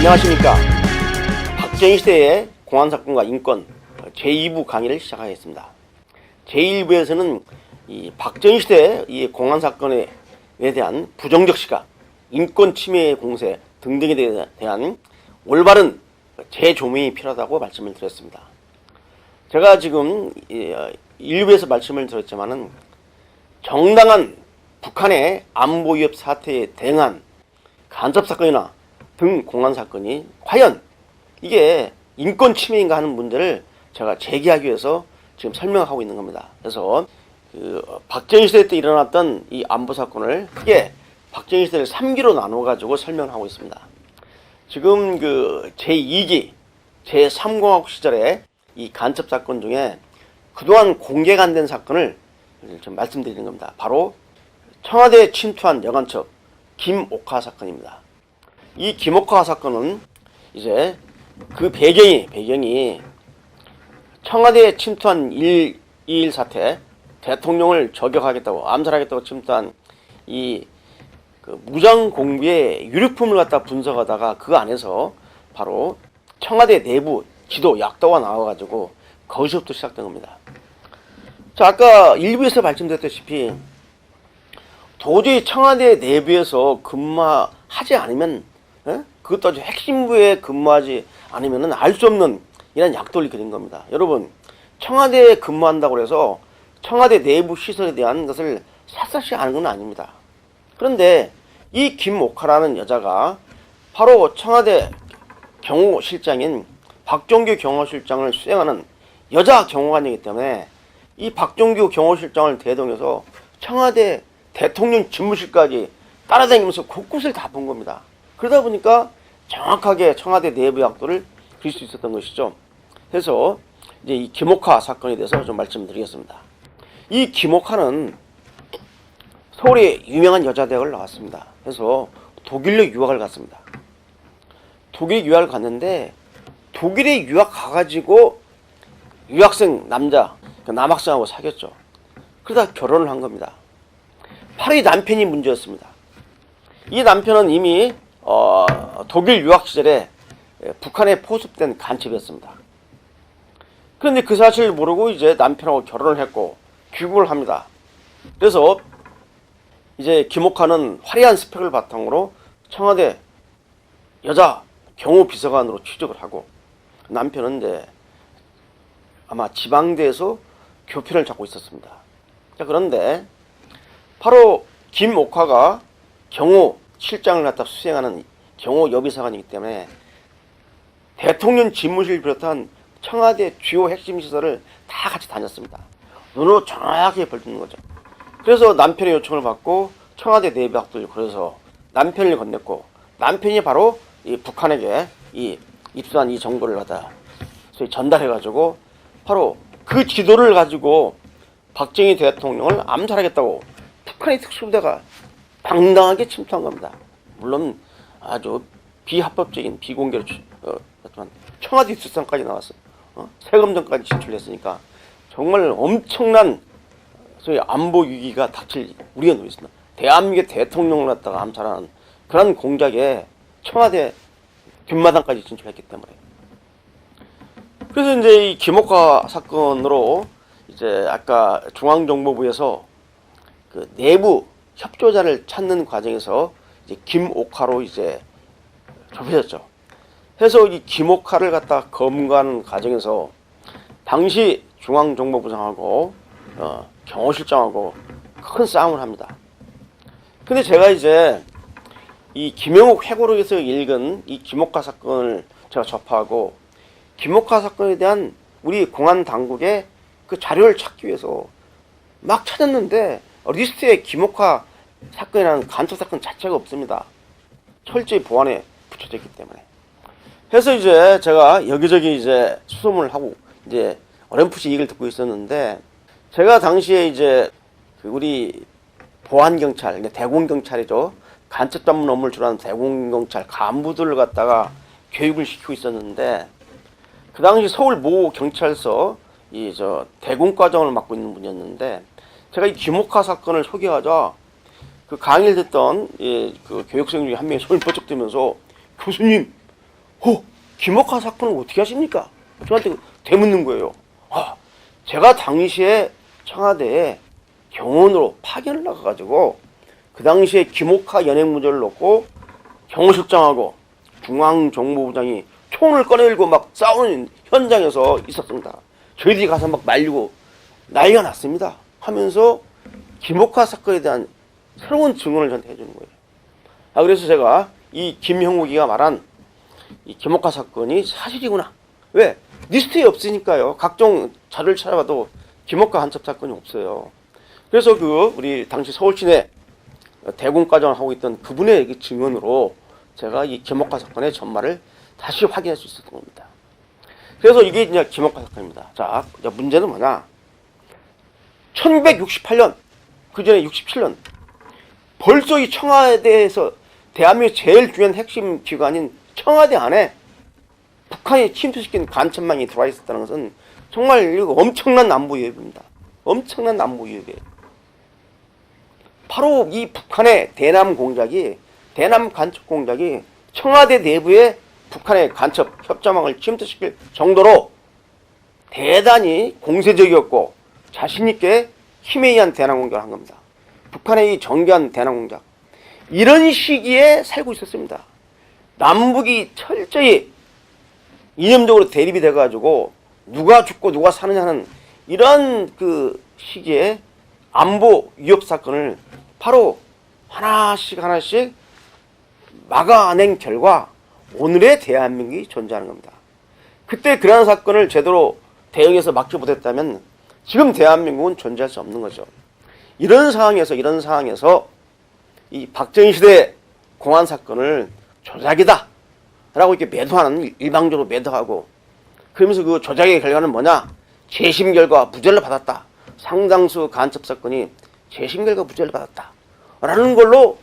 안녕하십니까. 박정희 시대의 공안사건과 인권 제2부 강의를 시작하겠습니다. 제1부에서는 이 박정희 시대의 이 공안사건에 대한 부정적 시각, 인권 침해 공세 등등에 대한 올바른 재조명이 필요하다고 말씀을 드렸습니다. 제가 지금 1부에서 말씀을 드렸지만은 정당한 북한의 안보 위협 사태에 대응한 간첩사건이나 등 공안사건이 과연 이게 인권 침해인가 하는 문제를 제가 제기하기 위해서 지금 설명하고 있는 겁니다. 그래서 박정희 시대 때 일어났던 이 안보 사건을 크게 박정희 시대를 3기로 나눠 가지고 설명을 하고 있습니다. 지금 제2기 제3공화국 시절에 이 간첩 사건 중에 그동안 공개가 안 된 사건을 좀 말씀드리는 겁니다. 바로 청와대에 침투한 여간첩 김옥화 사건입니다. 이 김옥화 사건은 이제 그 배경이 청와대에 침투한 1.21 사태, 대통령을 저격하겠다고 암살하겠다고 침투한 이 무장 공비의 유류품을 갖다 분석하다가 그 안에서 바로 청와대 내부 지도 약도가 나와가지고 거기서부터 시작된 겁니다. 자, 아까 일부에서 말씀드렸다시피 도저히 청와대 내부에서 근무하지 않으면, 그것도 아주 핵심부에 근무하지 않으면 알 수 없는 이런 약도를 그린 겁니다. 여러분, 청와대에 근무한다고 해서 청와대 내부 시설에 대한 것을 샅샅이 아는 건 아닙니다. 그런데 이 김옥화라는 여자가 바로 청와대 경호실장인 박종규 경호실장을 수행하는 여자 경호관이기 때문에 이 박종규 경호실장을 대동해서 청와대 대통령 집무실까지 따라다니면서 곳곳을 다 본 겁니다. 그러다 보니까 정확하게 청와대 내부 약도를 그릴 수 있었던 것이죠. 그래서 이제 이 김옥화 사건에 대해서 좀 말씀드리겠습니다. 이 김옥화는 서울의 유명한 여자대학을 나왔습니다. 그래서 독일로 유학을 갔습니다. 독일 유학을 갔는데 독일에 유학 가가지고 유학생 남학생하고 사귀었죠. 그러다 결혼을 한 겁니다. 바로 이 남편이 문제였습니다. 이 남편은 이미 독일 유학 시절에 북한에 포섭된 간첩이었습니다. 그런데 그 사실을 모르고 이제 남편하고 결혼을 했고 귀국을 합니다. 그래서 이제 김옥화는 화려한 스펙을 바탕으로 청와대 여자 경호비서관으로 취직을 하고 남편은 이제 아마 지방대에서 교편을 잡고 있었습니다. 자, 그런데 바로 김옥화가 경호실장을 갖다 수행하는 경호여비서관이기 때문에 대통령 집무실 비롯한 청와대 주요 핵심 시설을 다 같이 다녔습니다. 눈으로 정확하게 벌듣는 거죠. 그래서 남편의 요청을 받고 청와대 내부 약도를 그래서 남편을 건넸고 남편이 바로 이 북한에게 이 입수한 이 정보를 갖다 소위 전달해가지고 바로 그 지도를 가지고 박정희 대통령을 암살하겠다고 북한의 특수부대가 당당하게 침투한 겁니다. 물론 아주 비합법적인 비공개로 청와대 뒷산까지 나왔어요. 세검정까지 진출했으니까 정말 엄청난 소위 안보 위기가 닥칠 우리가 누렸습니다. 대한민국의 대통령을 갖다가 암살하는 그런 공작에 청와대 뒷마당까지 진출했기 때문에. 그래서 이제 이 김옥화 사건으로 이제 아까 중앙정보부에서 그 내부 협조자를 찾는 과정에서 이제 김옥화로 이제 좁혀졌죠. 해서 이 김옥화를 갖다 검거하는 과정에서 당시 중앙정보부장하고 경호실장하고 큰 싸움을 합니다. 근데 제가 이제 이 김영욱 회고록에서 읽은 이 김옥화 사건을 제가 접하고 김옥화 사건에 대한 우리 공안 당국의 그 자료를 찾기 위해서 막 찾았는데 리스트에 김옥화 사건이라는 간첩 사건 자체가 없습니다. 철저히 보안에 붙여져 있기 때문에. 해서 이제 제가 여기저기 이제 수소문을 하고 이제 어렴풋이 얘기를 듣고 있었는데 제가 당시에 이제 우리 보안경찰, 대공경찰이죠. 간첩 전문 업무를 주로 하는 대공경찰 간부들을 갖다가 교육을 시키고 있었는데 그 당시 서울 모 경찰서 대공과정을 맡고 있는 분이었는데 제가 이 김옥화 사건을 소개하자 그 강의를 듣던 그 교육생 중에 한 명이 손을 번쩍 들면서 교수님 김옥화 사건을 어떻게 하십니까? 저한테 되묻는 거예요. 제가 당시에 청와대에 경호원으로 파견을 나가가지고 그 당시에 김옥화 연행 문제를 놓고 경호실장하고 중앙정보부장이 총을 꺼내들고 막 싸우는 현장에서 있었습니다. 저희들이 가서 막 말리고 난리가 났습니다. 하면서 김옥화 사건에 대한 새로운 증언을 저한테 해주는 거예요. 그래서 제가 이 김형욱이가 말한 이 김옥화 사건이 사실이구나. 왜? 리스트에 없으니까요. 각종 자료를 찾아봐도 김옥화 간첩 사건이 없어요. 그래서 우리 당시 서울시내 대공과장을 하고 있던 그분의 증언으로 제가 이 김옥화 사건의 전말을 다시 확인할 수 있었던 겁니다. 그래서 이게 이제 김옥화 사건입니다. 자, 문제는 뭐냐? 1968년, 그 전에 67년, 벌써 이 청와대에서 대한민국 제일 중요한 핵심 기관인 청와대 안에 북한이 침투시킨 간첩망이 들어와 있었다는 것은 정말 엄청난 남부 위협입니다. 엄청난 남부 위협이에요. 바로 이 북한의 대남 간첩 공작이 청와대 내부에 북한의 간첩 협자망을 침투시킬 정도로 대단히 공세적이었고 자신있게 힘에 의한 대남 공작을 한 겁니다. 북한의 이 정교한 대남 공작. 이런 시기에 살고 있었습니다. 남북이 철저히 이념적으로 대립이 돼가지고 누가 죽고 누가 사느냐는 이런 시기에 안보 위협 사건을 바로 하나씩 막아낸 결과 오늘의 대한민국이 존재하는 겁니다. 그때 그러한 사건을 제대로 대응해서 막지 못했다면 지금 대한민국은 존재할 수 없는 거죠. 이런 상황에서 이 박정희 시대 공안 사건을 조작이다 라고 이렇게 매도하는, 일방적으로 매도하고, 그러면서 그 조작의 결과는 뭐냐? 재심 결과 무죄를 받았다. 상당수 간첩 사건이 재심 결과 무죄를 받았다 라는 걸로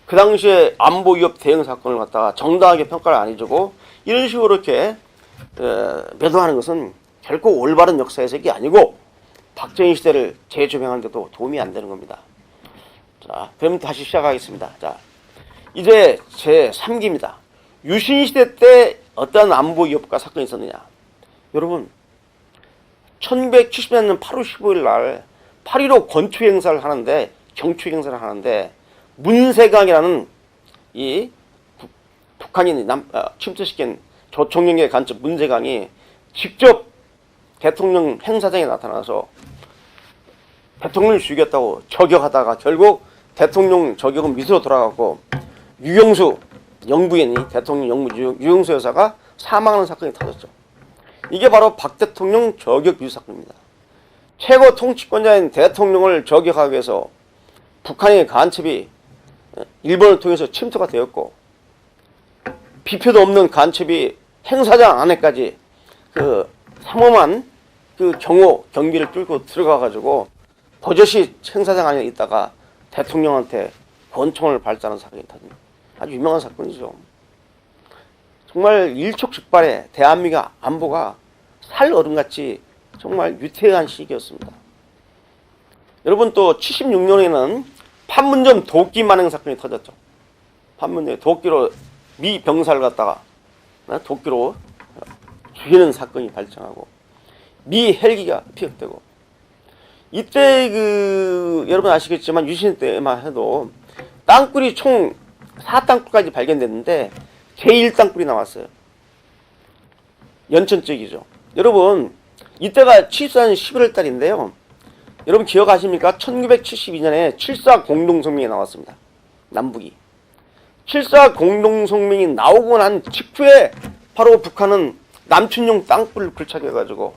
그 당시에 안보 위협 대응 사건을 갖다가 정당하게 평가를 안 해주고 이런 식으로 이렇게 매도하는 것은 결코 올바른 역사 해석이 아니고 박정희 시대를 재조명하는 데도 도움이 안 되는 겁니다. 자, 그럼 다시 시작하겠습니다. 자, 이제 제 3기입니다. 유신 시대 때 어떤 안보 위협과 사건이 있었느냐? 여러분, 1970년 8월 15일 날 8.15 권투 행사를 하는데, 경추 행사를 하는데 문세강이라는 이 북한이 침투시킨 조총련계 간첩 문세강이 직접 대통령 행사장에 나타나서 대통령을 죽였다고 저격하다가 결국 대통령 저격은 미수로 돌아가고 유영수 영부인이 대통령 영부 유영수 여사가 사망하는 사건이 터졌죠. 이게 바로 박 대통령 저격 미수 사건입니다. 최고 통치권자인 대통령을 저격하기 위해서 북한의 간첩이 일본을 통해서 침투가 되었고 비표도 없는 간첩이 행사장 안에까지 삼엄한 경비를 뚫고 들어가가지고 버젓이 행사장 안에 있다가 대통령한테 권총을 발사하는 사건이 터집니다. 아주 유명한 사건이죠. 정말 일촉즉발의 대한민국 안보가 살얼음같이 정말 위태한 시기였습니다. 여러분, 또 76년에는 판문점 도끼 만행 사건이 터졌죠. 판문점에 도끼로 미 병사를 갖다가 도끼로 죽이는 사건이 발생하고 미 헬기가 피격되고, 이때 여러분 아시겠지만 유신 때만 해도 땅굴이 총 4땅굴까지 발견됐는데 제1땅굴이 나왔어요. 연천 쪽이죠. 여러분, 이때가 74년 11월 달인데요. 여러분 기억하십니까? 1972년에 7.4 공동성명이 나왔습니다. 남북이. 7.4 공동성명이 나오고 난 직후에 바로 북한은 남춘용 땅굴을 굴착해가지고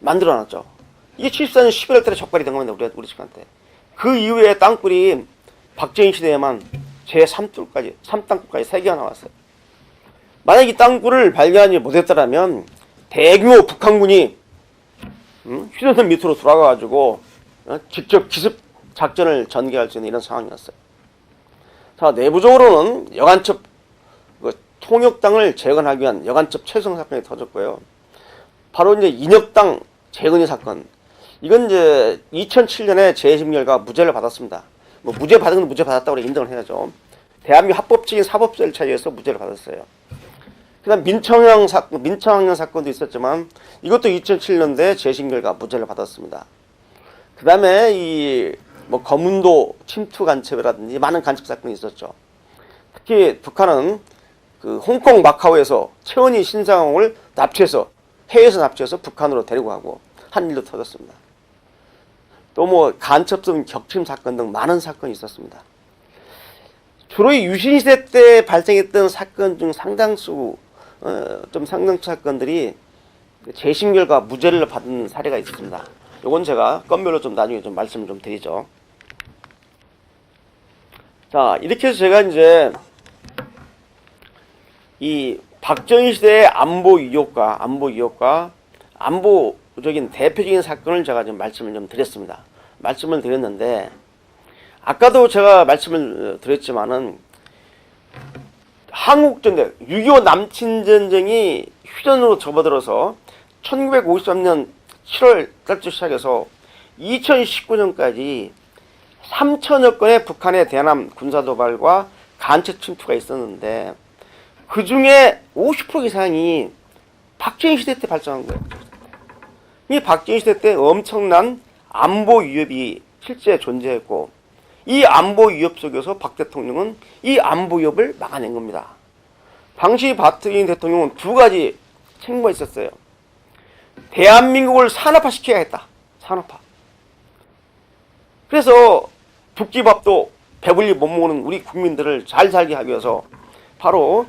만들어놨죠. 이게 74년 11월 달에 적발이 된 겁니다. 우리 측한테. 그 이후에 땅굴이 박정희 시대에만 제3땅굴까지 3개가 나왔어요. 만약 이 땅굴을 발견하지 못했더라면 대규모 북한군이 휴전선 밑으로 돌아가가지고 직접 기습 작전을 전개할 수 있는 이런 상황이었어요. 자, 내부적으로는 여간첩 통역당을 재건하기 위한 여간첩 철성 사건이 터졌고요. 바로 이제 인혁당 재건이 사건. 이건 이제 2007년에 재심 결과 무죄를 받았습니다. 뭐 무죄 받은 건 무죄 받았다고 인정을 해야죠. 대한민국 합법적인 사법 절차에 의해서 무죄를 받았어요. 그다음 민청학령 사건도 있었지만 이것도 2007년도에 재심 결과 무죄를 받았습니다. 그다음에 이 뭐 거문도 침투 간첩이라든지 많은 간첩 사건이 있었죠. 특히 북한은 그 홍콩 마카오에서 최원희 신상홍을 납치해서 해외에서 납치해서 북한으로 데리고 가고 한 일도 터졌습니다. 또 뭐 간첩성 격침 사건 등 많은 사건이 있었습니다. 주로 이 유신 시대 때 발생했던 사건 중 상당수 사건들이 재심 결과 무죄를 받은 사례가 있습니다. 요건 제가 건별로 좀 나중에 좀 말씀을 좀 드리죠. 자, 이렇게 해서 제가 이제 이 박정희 시대의 안보 위협과 안보적인 대표적인 사건을 제가 좀 말씀을 좀 드렸습니다. 말씀을 드렸는데 아까도 제가 말씀을 드렸지만은 한국전쟁, 6.25 남친전쟁이 휴전으로 접어들어서 1953년 7월 달부터 시작해서 2019년까지 3천여 건의 북한의 대남 군사도발과 간첩 침투가 있었는데 그 중에 50% 이상이 박정희 시대 때 발생한 거예요. 이 박정희 시대 때 엄청난 안보 위협이 실제 존재했고 이 안보 위협 속에서 박 대통령은 이 안보 위협을 막아낸 겁니다. 당시 박정희 대통령은 두 가지 책무가 있었어요. 대한민국을 산업화시켜야겠다. 산업화. 그래서 붓기밥도 배불리 못 먹는 우리 국민들을 잘 살게 하기 위해서 바로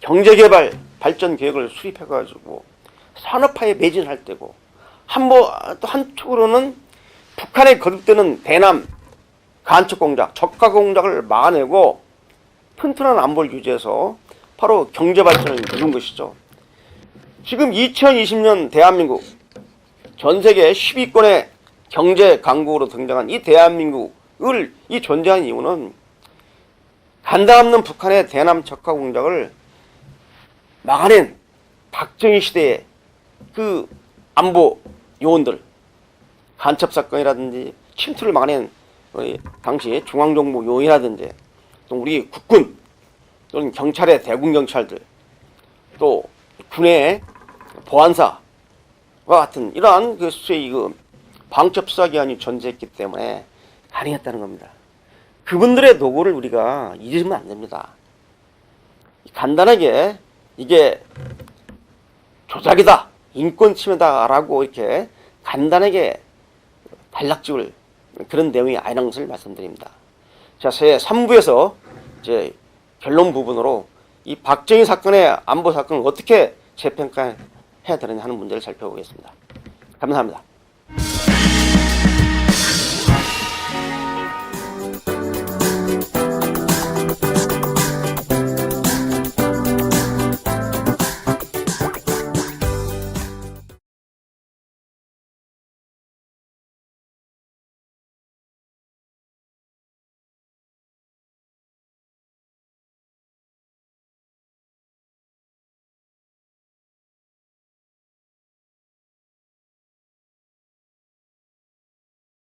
경제개발 발전 계획을 수립해가지고 산업화에 매진할 때고 또 한쪽으로는 북한에 거듭되는 대남 간첩 공작, 적화 공작을 막아내고 튼튼한 안보를 유지해서 바로 경제 발전을 이룬 것이죠. 지금 2020년 대한민국 전 세계 10위권의 경제 강국으로 등장한 이 대한민국을 이 존재한 이유는 간다없는 북한의 대남 적화 공작을 막아낸 박정희 시대의 그 안보 요원들, 간첩 사건이라든지 침투를 막아낸 당시 중앙정부 요인이라든지 또 우리 국군 또는 경찰의 대군 경찰들 또 군의 보안사와 같은 이러한 그 수의 방첩 수사기관이 존재했기 때문에 가능했다는 겁니다. 그분들의 노고를 우리가 잊으면 안 됩니다. 간단하게 이게 조작이다, 인권 침해다라고 이렇게 간단하게 단락지을 그런 내용이 아니라는 것을 말씀드립니다. 자, 제 3부에서 이제 결론 부분으로 이 박정희 사건의 안보 사건을 어떻게 재평가해야 되느냐 하는 문제를 살펴보겠습니다. 감사합니다.